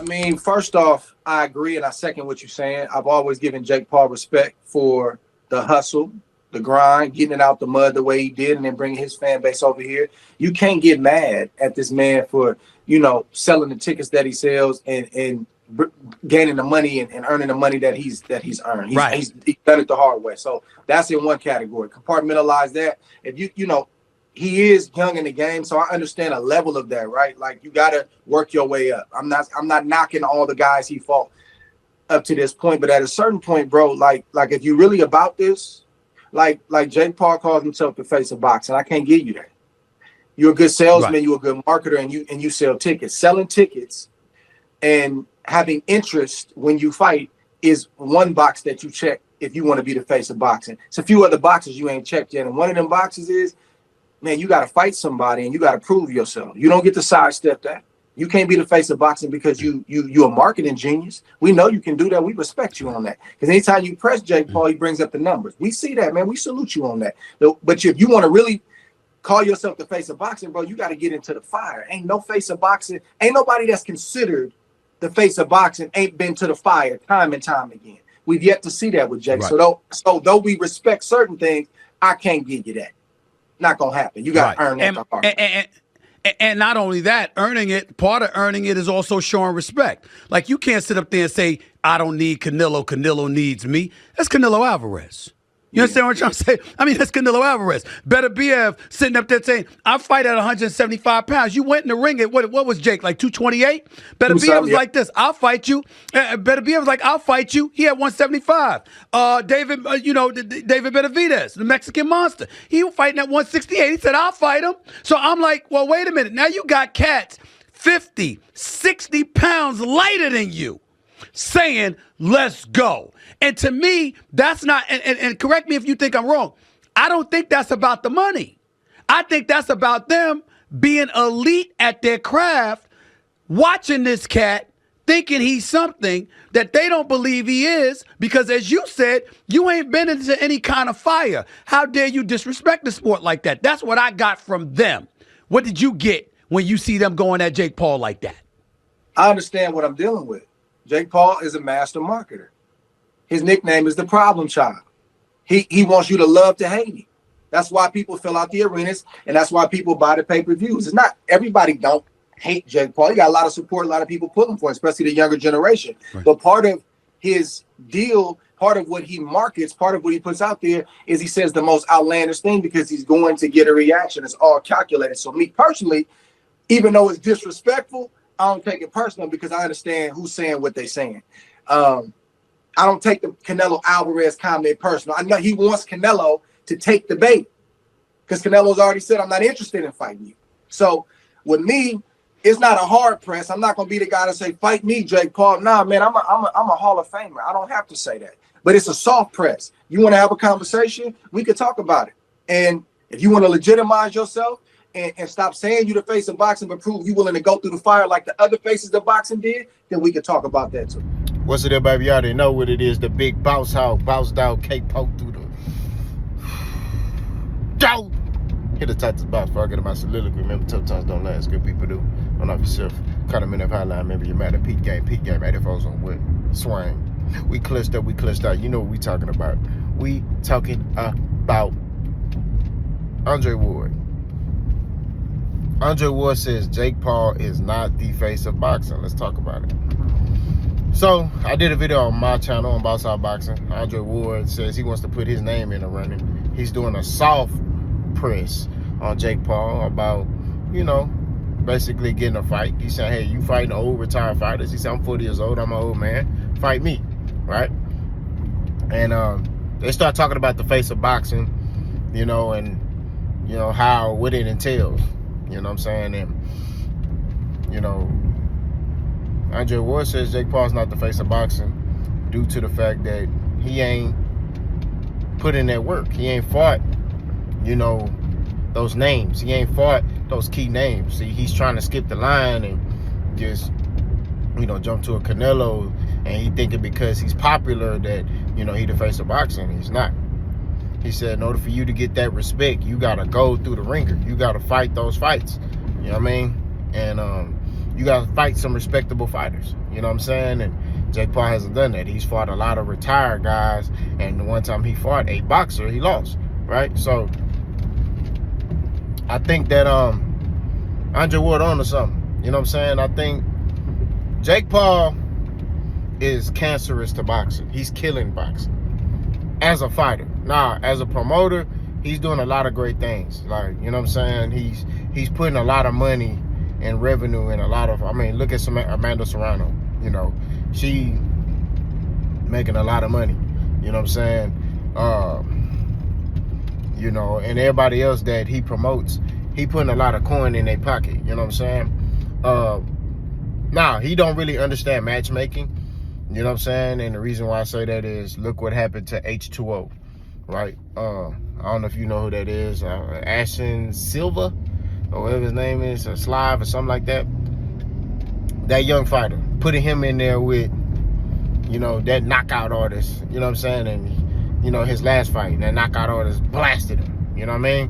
mean, first off, I agree and I second what you're saying. I've always given Jake Paul respect for the hustle, the grind, getting it out the mud the way he did, and then bringing his fan base over here. You can't get mad at this man for, selling the tickets that he sells and gaining the money and earning the money that he's earned. He's done it the hard way. So that's in one category. Compartmentalize that. If he is young in the game, so I understand a level of that, right? Like, you got to work your way up. I'm not knocking all the guys he fought up to this point, but at a certain point, bro, like if you really about this, like Jake Paul calls himself the face of boxing, I can't give you that. You're a good salesman, right. You're a good marketer, and you sell tickets. Selling tickets and having interest when you fight is one box that you check if you want to be the face of boxing. It's a few other boxes you ain't checked yet, and one of them boxes is, man, you got to fight somebody and you got to prove yourself. You don't get to sidestep that. You can't be the face of boxing because you're a marketing genius. We know you can do that. We respect you on that. Because anytime you press Jake Paul, he brings up the numbers. We see that, man. We salute you on that. But if you want to really call yourself the face of boxing, bro, you got to get into the fire. Ain't no face of boxing. Ain't nobody that's considered the face of boxing ain't been to the fire time and time again. We've yet to see that with Jake. Right. So though we respect certain things, I can't give you that. Not gonna happen. You got to earn that the hard way. And not only that, earning it, part of earning it is also showing respect. Like, you can't sit up there and say, I don't need Canelo, Canelo needs me. That's Canelo Alvarez. You understand what I'm trying to say? I mean, that's Canelo Alvarez. Beterbiev sitting up there saying, I fight at 175 pounds. You went in the ring at, what was Jake, like 228? Beterbiev was like this, I'll fight you. Beterbiev was like, I'll fight you. He had 175. David Benavidez, the Mexican monster, he was fighting at 168. He said, I'll fight him. So I'm like, well, wait a minute. Now you got cats 50, 60 pounds lighter than you saying, let's go. And to me, that's not, and correct me if you think I'm wrong, I don't think that's about the money. I think that's about them being elite at their craft, watching this cat, thinking he's something that they don't believe he is, because as you said, you ain't been into any kind of fire. How dare you disrespect the sport like that? That's what I got from them. What did you get when you see them going at Jake Paul like that? I understand what I'm dealing with. Jake Paul is a master marketer. His nickname is the problem child. He wants you to love to hate him. That's why people fill out the arenas, and that's why people buy the pay-per-views. It's not everybody don't hate Jake Paul. He got a lot of support, a lot of people pulling for him, especially the younger generation. Right. But part of his deal, part of what he markets, part of what he puts out there is he says the most outlandish thing because he's going to get a reaction. It's all calculated. So me personally, even though it's disrespectful, I don't take it personal because I understand who's saying what they're saying. I don't take the Canelo Alvarez comment personal. I know he wants Canelo to take the bait because Canelo's already said, I'm not interested in fighting you. So with me, it's not a hard press. I'm not going to be the guy to say, fight me, Jake Paul. Nah, man, I'm a Hall of Famer. I don't have to say that. But it's a soft press. You want to have a conversation? We could talk about it. And if you want to legitimize yourself and stop saying you the face of boxing, but prove you willing to go through the fire like the other faces of boxing did, then we could talk about that too. What's it up, baby? You already know what it is. The big boss hog, boss dog, cake poke through the... Go! Hit the tightest box before I get in my soliloquy. Remember, tough times don't last. Good people do. Don't off yourself. Cut them in that hotline. Remember, you're mad at Peak Game. 84's on what? Swing. We clutched out. You know what we talking about. We talking about Andre Ward. Andre Ward says Jake Paul is not the face of boxing. Let's talk about it. So, I did a video on my channel on Boss Hog Boxing. Andre Ward says he wants to put his name in the running. He's doing a soft press on Jake Paul about, basically getting a fight. He said, hey, you fighting old retired fighters. He said, I'm 40 years old. I'm an old man. Fight me, right? And they start talking about the face of boxing, and, what it entails. You know what I'm saying? And, Andre Ward says Jake Paul's not the face of boxing due to the fact that he ain't put in that work. He ain't fought, those names. He ain't fought those key names. See, he's trying to skip the line and just, jump to a Canelo, and he thinking because he's popular that, he the face of boxing. He's not. He said in order for you to get that respect, you got to go through the ringer. You got to fight those fights. You know what I mean? And you gotta fight some respectable fighters. You know what I'm saying? And Jake Paul hasn't done that. He's fought a lot of retired guys, and the one time he fought a boxer, he lost, right? So I think that Andre Ward on to something. You know what I'm saying? I think Jake Paul is cancerous to boxing. He's killing boxing as a fighter. Now, as a promoter, he's doing a lot of great things. Like, you know what I'm saying? He's putting a lot of money and revenue in a lot of, I mean, look at Amanda Serrano. You know, she making a lot of money. You know what I'm saying? You know, and everybody else that he promotes, he putting a lot of coin in their pocket. You know what I'm saying? Now, he don't really understand matchmaking. You know what I'm saying? And the reason why I say that is, look what happened to H2O, right? I don't know if you know who that is. Ashton Silva, or whatever his name is, or Slive, or something like that. That young fighter, putting him in there with, you know, that knockout artist. You know what I'm saying? And, you know, his last fight, that knockout artist blasted him. You know what I mean?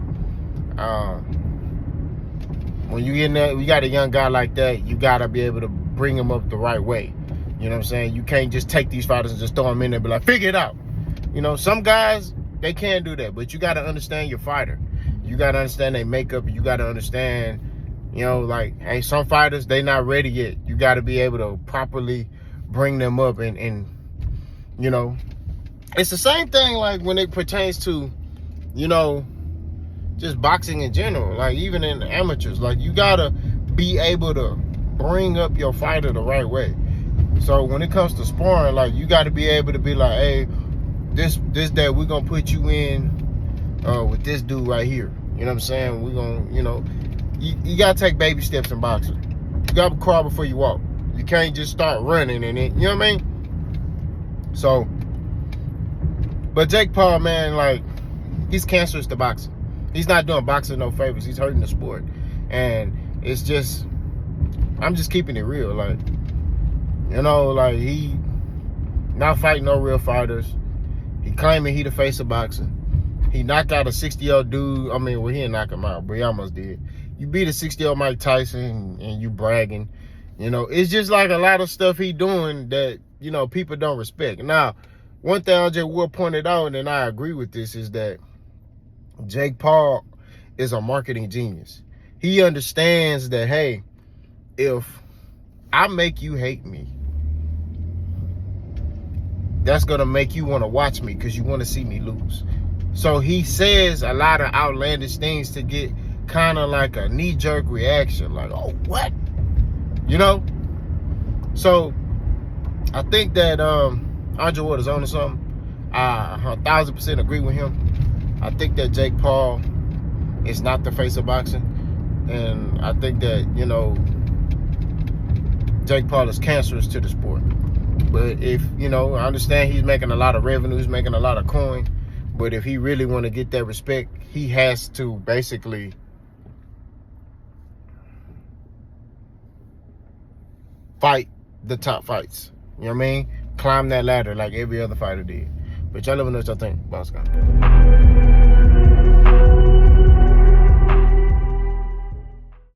When you get in there, you got a young guy like that, you got to be able to bring him up the right way. You know what I'm saying? You can't just take these fighters and just throw them in there and be like, figure it out. You know, some guys, they can do that, but you got to understand your fighter. You got to understand their makeup. You got to understand, you know, like, hey, some fighters, they not ready yet. You got to be able to properly bring them up and, you know, it's the same thing like when it pertains to, you know, just boxing in general, like even in amateurs, like you got to be able to bring up your fighter the right way. So when it comes to sparring, like you got to be able to be like, hey, this that we're gonna put you in with this dude right here. You know what I'm saying? We're gonna, you know, you gotta take baby steps in boxing. You gotta crawl before you walk. You can't just start running and it, you know what I mean? So, but Jake Paul, man, like, he's cancerous to boxing. He's not doing boxing no favors. He's hurting the sport. And it's just, I'm just keeping it real. Like, you know, like, he not fighting no real fighters. He claiming he the face of boxing. He knocked out a 60-year-old dude. I mean, well, he didn't knock him out, but he almost did. You beat a 60-year-old Mike Tyson and you bragging. You know, it's just like a lot of stuff he doing that, you know, people don't respect. Now, one thing Andre Ward pointed out, and I agree with this, is that Jake Paul is a marketing genius. He understands that, hey, if I make you hate me, that's going to make you want to watch me because you want to see me lose. So he says a lot of outlandish things to get kind of like a knee-jerk reaction. Like, oh, what? You know? So I think that Andre Ward is on to something. I 1,000% agree with him. I think that Jake Paul is not the face of boxing. And I think that, you know, Jake Paul is cancerous to the sport. But if, you know, I understand he's making a lot of revenue, he's making a lot of coin. But if he really want to get that respect, he has to basically fight the top fights. You know what I mean? Climb that ladder like every other fighter did. But y'all let me know what y'all think. Boss guy.